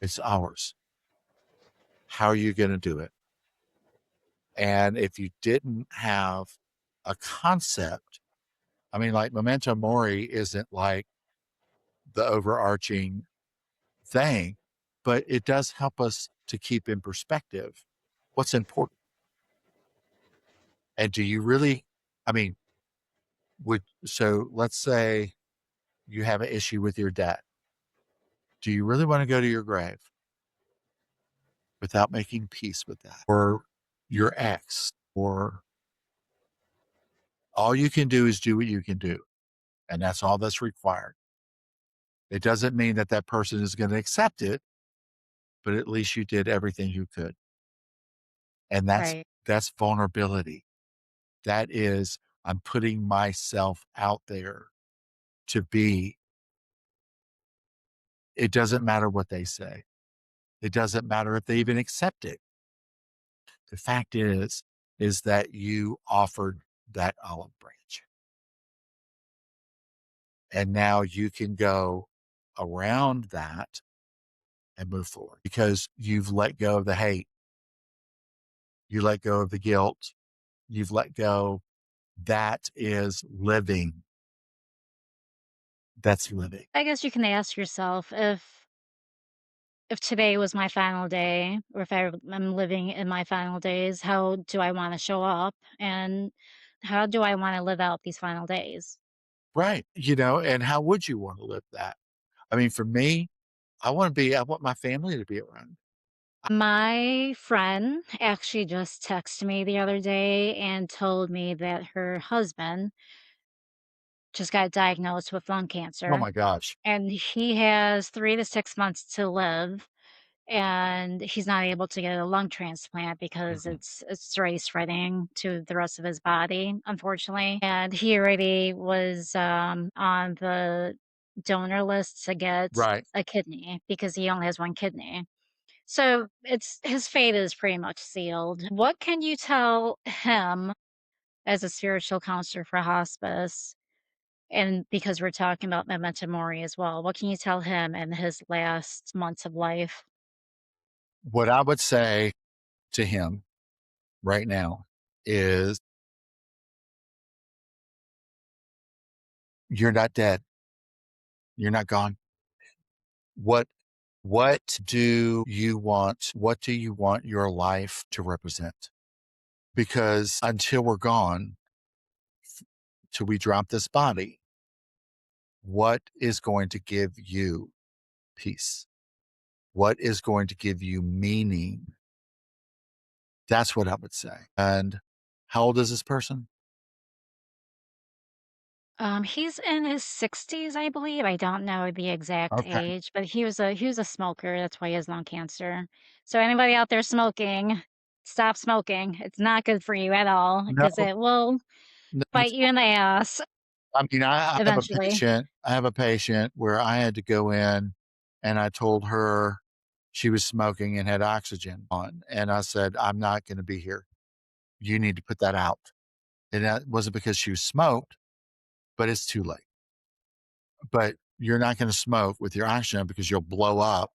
It's ours. How are you going to do it? And if you didn't have a concept, I mean, like Memento Mori isn't like the overarching thing, but it does help us to keep in perspective what's important. And do you really, I mean, so let's say you have an issue with your debt. Do you really want to go to your grave without making peace with that? Or your ex? Or all you can do is do what you can do. And that's all that's required. It doesn't mean that that person is going to accept it, but at least you did everything you could. And Right. that's vulnerability. That is, I'm putting myself out there to be. It doesn't matter what they say. It doesn't matter if they even accept it. The fact is that you offered that olive branch. And now you can go around that and move forward because you've let go of the hate. You let go of the guilt. You've let go. That is living. That's living. I guess you can ask yourself if if today was my final day, or if I'm living in my final days, how do I wanna show up, and how do I wanna live out these final days? Right. And how would you want to live that? I mean, for me, I want my family to be around. My friend actually just texted me the other day and told me that her husband just got diagnosed with lung Oh cancer, my gosh. and he has 3 to 6 months to live, and he's not able to get a lung transplant because Mhm. it's already spreading to the rest of his body, unfortunately, and he already was, on the donor list to get Right. a kidney because he only has 1 kidney. So, it's his fate is pretty much sealed. What can you tell him as a spiritual counselor for hospice? And because we're talking about Memento Mori as well, what can you tell him in his last months of life? What I would say to him right now is you're not dead. You're not gone. What what do you want your life to represent? Because until we're gone, till we drop this body, what is going to give you peace? What is going to give you meaning? That's what I would say. And how old is this person? He's in his 60s, I believe. I don't know the exact Okay. age, but he was a smoker. That's why he has lung cancer. So anybody out there smoking, stop smoking. It's not good for you at all No, because it will no, bite you in the ass I mean, I have a eventually. patient where I had to go in and I told her she was smoking and had oxygen on. And I said, I'm not going to be here. You need to put that out. And that wasn't because she was smoked, but it's too late. But you're not going to smoke with your oxygen because you'll blow up.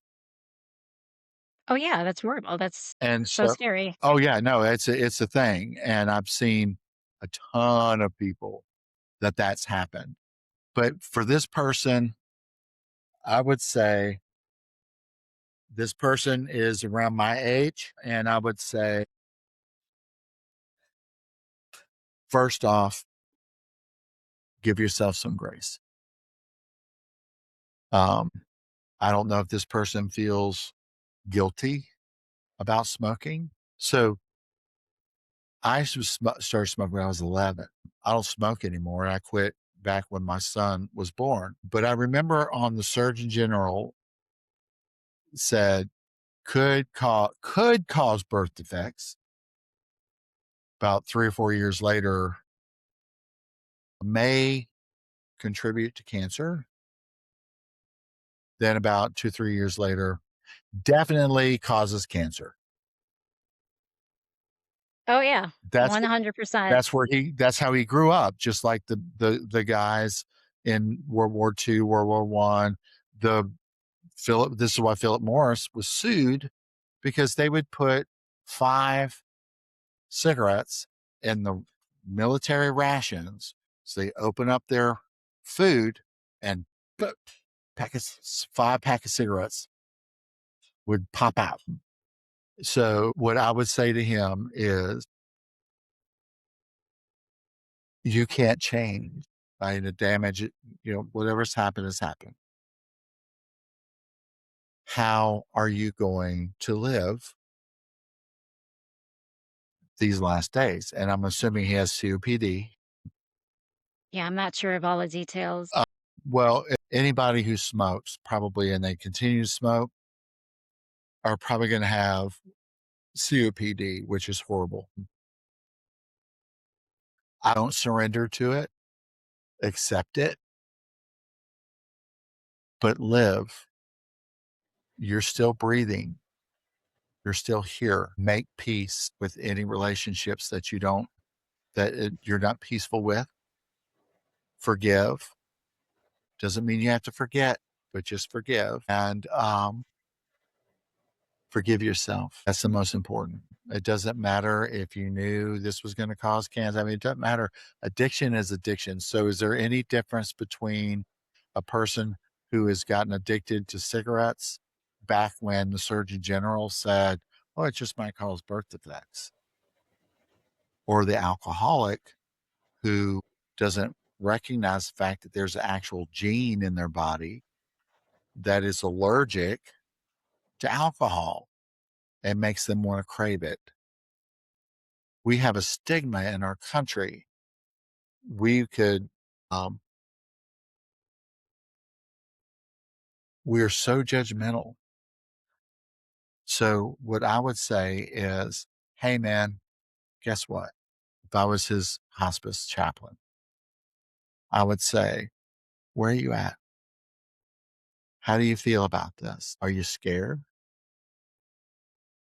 Oh yeah, that's horrible. That's And so so, scary. oh yeah, no, it's a thing. And I've seen a ton of people that's happened. But for this person, I would say this person is around my age, and I would say, first off, give yourself some grace. Um, I don't know if this person feels guilty about smoking. So I used to started smoking when I was 11. I don't smoke anymore. I quit back when my son was born. But I remember on the Surgeon General said could cause birth defects. About 3 or 4 years later, may contribute to cancer. Then about 2 3 years later, definitely causes cancer. Oh yeah, That's 100%. that's how he grew up, just like the guys in World War II, World War I. The Philip This is why Philip Morris was sued because they would put 5 cigarettes in the military rations. So they open up their food and boop, 5 pack of cigarettes would pop out. So what I would say to him is, you can't change, right? The damage, whatever's happened has happened. How are you going to live these last days? And I'm assuming he has COPD. Yeah, I'm not sure of all the details. Uh, well, anybody who smokes probably, and they continue to smoke, are probably going to have COPD, which is horrible. I don't surrender to it, accept it, but live. You're still breathing. You're still here. Make peace with any relationships you're not peaceful with. Forgive. Doesn't mean you have to forget, but just forgive and forgive yourself. That's the most important. It doesn't matter if you knew this was going to cause cancer. I mean, it doesn't matter. Addiction is addiction. So, is there any difference between a person who has gotten addicted to cigarettes back when the Surgeon General said, "Oh, it just might cause birth defects," or the alcoholic who doesn't recognize the fact that there's an actual gene in their body that is allergic to alcohol and makes them want to crave it. We have a stigma in our country. We could, um, we're so judgmental. So, what I would say is, hey, man, guess what? If I was his hospice chaplain, I would say, where are you at? How do you feel about this? Are you scared?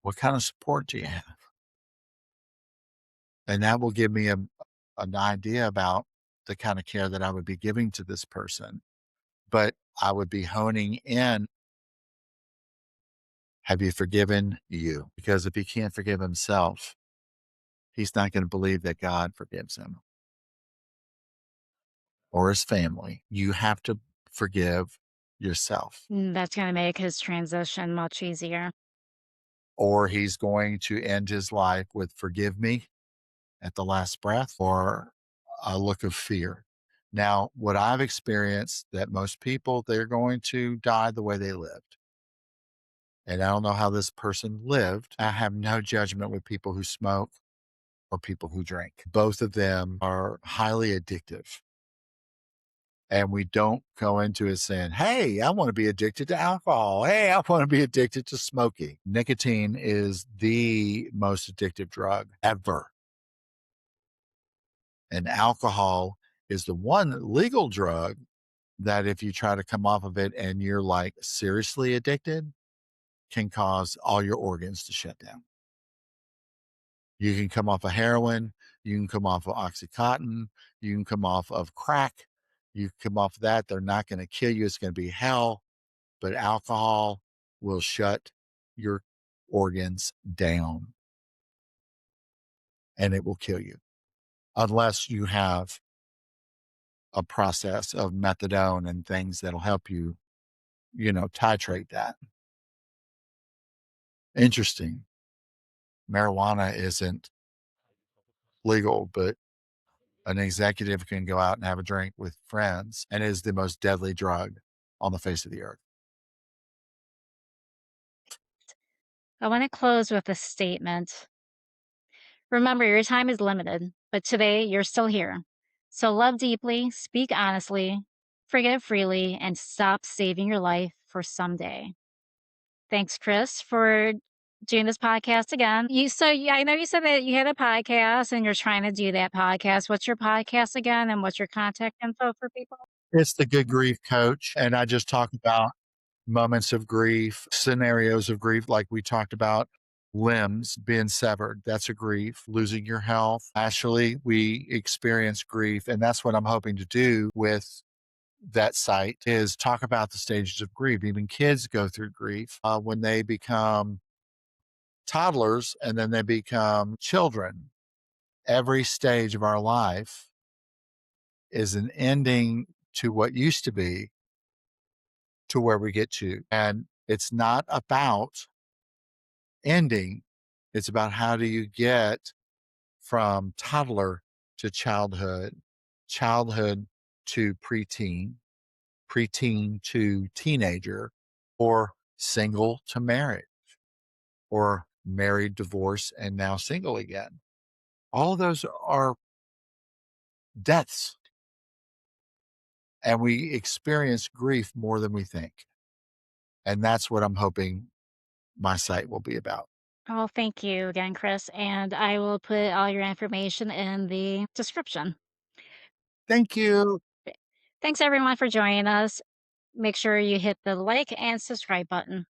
What kind of support do you have? And that will give me an idea about the kind of care that I would be giving to this person. But I would be honing in, have you forgiven you? Because if he can't forgive himself, he's not going to believe that God forgives him or his family. You have to forgive yourself, That's gonna make his transition much easier. or he's going to end his life with forgive me at the last breath or a look of fear. Now, what I've experienced that most people, they're going to die the way they lived. And I don't know how this person lived. I have no judgment with people who smoke or people who drink. Both of them are highly addictive. And we don't go into it saying, hey, I want to be addicted to alcohol. Hey, I want to be addicted to smoking. Nicotine is the most addictive drug ever. And alcohol is the one legal drug that if you try to come off of it and you're like seriously addicted, can cause all your organs to shut down. You can come off of heroin, you can come off of Oxycontin, you can come off of crack, you can come off of that. They're not going to kill you. It's going to be hell, but alcohol will shut your organs down and it will kill you unless you have a process of methadone and things that'll help you, titrate that. Interesting. Marijuana isn't legal, but an executive can go out and have a drink with friends and is the most deadly drug on the face of the earth. I want to close with a statement. Remember, your time is limited, but today you're still here. So love deeply, speak honestly, forgive freely, and stop saving your life for someday. Thanks, Chris, for doing this podcast again. Yeah, I know you said that you had a podcast and you're trying to do that podcast. What's your podcast again, and what's your contact info for people? It's the Good Grief Coach. And I just talk about moments of grief, scenarios of grief, like we talked about limbs being severed. That's a grief, losing your health. Actually, we experience grief. And that's what I'm hoping to do with that site is talk about the stages of grief. Even kids go through grief when they become toddlers and then they become children. Every stage of our life is an ending to what used to be to where we get to. And it's not about ending, it's about how do you get from toddler to childhood, childhood to preteen, preteen to teenager, or single to marriage, or married, divorced, and now single again. All of those are deaths, and we experience grief more than we think. And that's what I'm hoping my site will be about. Oh, thank you again, Chris. And I will put all your information in the description. Thank you. Thanks everyone for joining us. Make sure you hit the like and subscribe button.